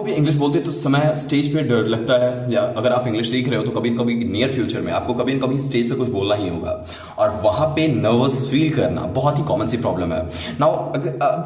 आपको भी इंग्लिश बोलते तो समय स्टेज पे डर लगता है, या अगर आप इंग्लिश सीख रहे हो तो कभी कभी नियर फ्यूचर में आपको कभी न कभी स्टेज पे कुछ बोलना ही होगा, और वहां पे नर्वस फील करना बहुत ही कॉमन सी प्रॉब्लम है। नाउ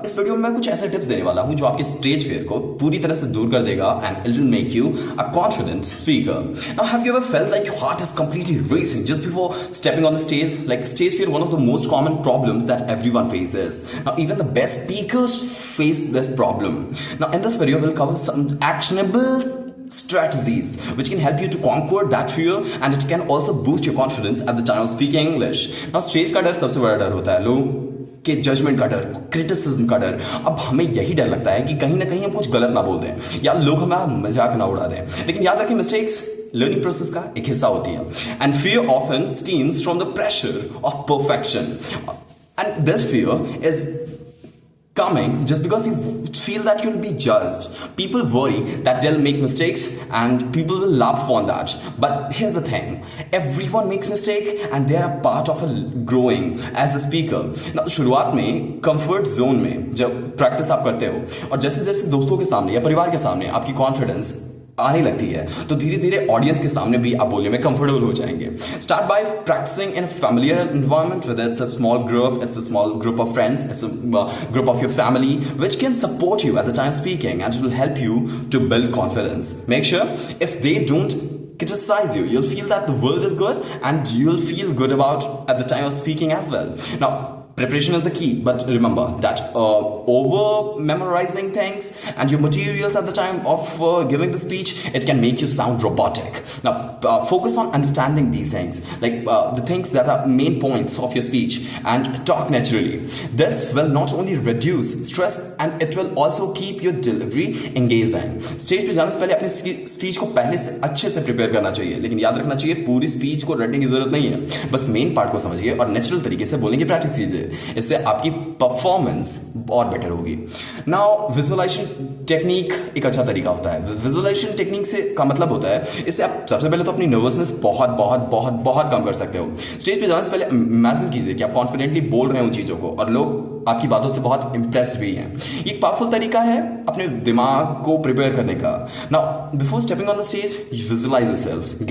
इस वीडियो में मैं कुछ ऐसे टिप्स देने वाला हूं जो आपके स्टेज फियर को पूरी तरह से दूर कर देगा, and it will make you a confident speaker. Now have you ever felt like your heart is completely racing just before stepping on the stage? Like stage fear, one of the most common problems that everyone faces. Now, even the best speakers face this problem. Now, in this video, we'll cover some actionable strategies which can help you to conquer that fear, and it can also boost your confidence at the time of speaking English. Now, stage का डर सबसे बड़ा डर होता है, लोग के judgement का डर, क्रिटिसिज्म का डर। अब हमें यही डर लगता है कि कहीं ना कहीं हम कुछ गलत ना बोल दें या लोग हमारा मजाक ना उड़ा दें, लेकिन याद रखें मिस्टेक्स लर्निंग प्रोसेस का एक हिस्सा होती है, and fear often stems from the pressure of perfection, and this fear is coming just because you feel that you'll be judged. People worry that they'll make mistakes and people will laugh on that. But here's the thing, everyone makes mistake and they are part of a growing as a speaker. Now शुरुआत में comfort zone में जब practice आप करते हो और जैसे जैसे दोस्तों के सामने या परिवार के सामने आपकी confidence आने लगती है, तो धीरे धीरे ऑडियंस के सामने भी आप बोलने में कंफर्टेबल हो जाएंगे। Start by practising in a familiar environment, whether it's a small group, it's a small group of friends, it's a group of your family which can support you at the time speaking, and it will help you to build confidence. Make sure if they don't criticize you, you'll feel that the world is good and you'll feel good about at the time of speaking as well. Now, preparation is the key, but remember that over memorizing things and your materials at the time of giving the speech, it can make you sound robotic. Now, focus on understanding these things, like the things that are main points of your speech, and talk naturally. This will not only reduce stress and it will also keep your delivery engaging. Stage पे जाने से पहले अपने speech को पहले से अच्छे से prepare करना चाहिए, लेकिन याद रखना चाहिए पूरी स्पीच को रटने की जरूरत नहीं है, बस मेन पार्ट को समझिए और नेचुरल तरीके से बोलने की प्रैक्टिस कीजिए, इससे आपकी परफॉर्मेंस और बेटर होगी। नाउ विजुअलाइजेशन टेक्निक एक अच्छा तरीका होता है। विजुअलाइजेशन टेक्निक से का मतलब होता है, इससे आप सबसे पहले तो अपनी नर्वसनेस बहुत बहुत बहुत बहुत कम कर सकते हो। स्टेज पे जाने से पहले इमेजिन कीजिए कि आप कॉन्फिडेंटली बोल रहे हो चीजों को और लोग आपकी बातों से बहुत इंप्रेस्ड भी हैं। एक पावरफुल तरीका है अपने दिमाग को प्रिपेयर करने का। Now before stepping on the stage, visualise yourself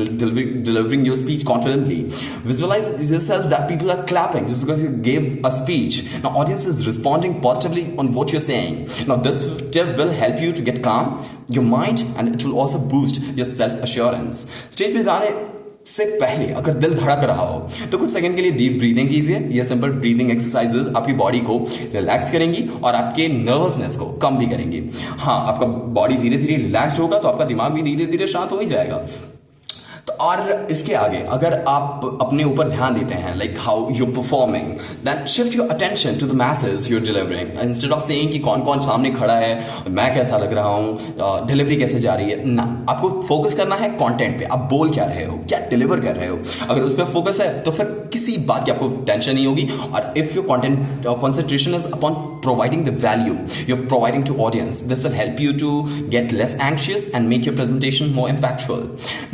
delivering your speech confidently. Visualize yourself that people are clapping just because you gave a speech. Now audience is responding positively on what you're saying. Now this tip will help you to get calm your mind, and it will also boost your self assurance. Stage पे जाने से पहले अगर दिल धड़क रहा हो तो कुछ सेकंड के लिए डीप ब्रीदिंग कीजिए। ये सिंपल ब्रीदिंग एक्सरसाइजेस आपकी बॉडी को रिलैक्स करेंगी और आपके नर्वसनेस को कम भी करेंगी। हाँ, आपका बॉडी धीरे धीरे रिलैक्स्ड होगा तो आपका दिमाग भी धीरे धीरे शांत हो ही जाएगा। तो और इसके आगे अगर आप अपने ऊपर ध्यान देते हैं, like how you performing, then shift your attention to the message you are delivering, instead of saying कि कौन कौन सामने खड़ा है, मैं कैसा लग रहा हूँ, डिलीवरी कैसे जा रही है ना, आपको फोकस करना है कंटेंट पे, आप बोल क्या रहे हो, क्या डिलीवर कर रहे हो। अगर उस पर फोकस है तो फिर किसी बात की आपको टेंशन नहीं होगी। और if your content concentration is upon providing the value you're providing to audience, this will help you to get less anxious and make your presentation more impactful.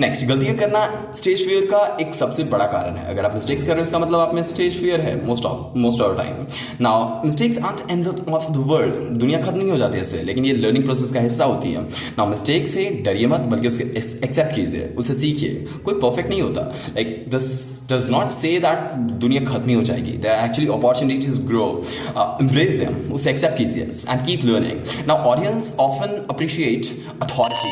Next, गलतियां करना स्टेज फियर का एक सबसे बड़ा कारण है। अगर आप मिस्टेक्स कर रहे हो इसका मतलब आप में स्टेज फियर है most of time. Now mistakes aren't end of the world, दुनिया खत्म नहीं हो जाती इससे, लेकिन ये लर्निंग प्रोसेस का हिस्सा होती है। नाउ मिस्टेक से डरिए मत, बल्कि उसके एक्सेप्ट कीजिए, उसे सीखिए। कोई परफेक्ट नहीं होता, like this does not say that दुनिया खत्म ही हो जाएगी। There are actually opportunities grow, embrace them, उसे एक्सेप्ट कीजिए and keep learning. Now audience often appreciate authority,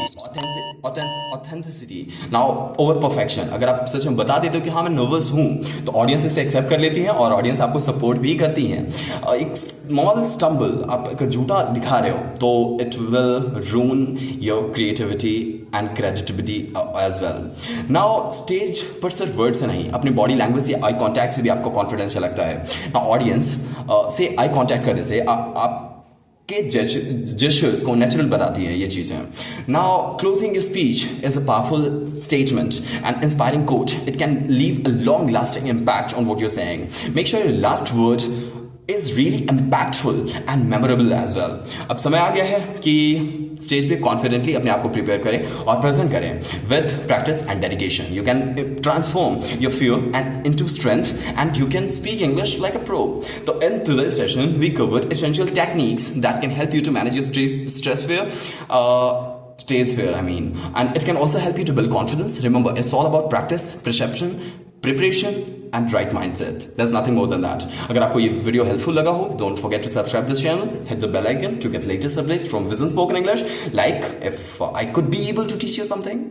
authenticity now over perfection. अगर आप सच में बता देते हो कि हाँ मैं नर्वस हूँ, तो ऑडियंस इसे एक्सेप्ट कर लेती है और ऑडियंस आपको सपोर्ट भी करती है। एक स्मॉल स्टम्बल, आप अगर झूठा दिखा रहे हो तो it will ruin your creativity and credibility as well. Now stage पर सिर्फ वर्ड से नहीं, अपनी बॉडी लैंग्वेज या आई कॉन्टैक्ट से भी आपको कॉन्फिडेंस लगता है। नाउ ऑडियंस से आई कॉन्टैक्ट करने से आप के जेस्चर्स को नेचुरल बताती है ये चीजें। Now closing your speech is a powerful statement and inspiring quote, it can leave a long lasting impact on what you are saying. Make sure your last word is really impactful and memorable as well. अब समय आ गया है कि stage पे confidently अपने आप को prepare करें और प्रेजेंट करें with practice and dedication. You can transform your fear and into strength and you can speak English like a pro. तो इन today's session we covered essential techniques that can help you to manage your stress fear, stage fear, I mean. And it can also help you to build confidence. Remember, it's all about practice, perception, preparation and right mindset. There's nothing more than that. अगर आपको ये video helpful लगा हो, don't forget to subscribe this channel, hit the bell icon to get latest updates from Vision Spoken English. Like, if I could be able to teach you something,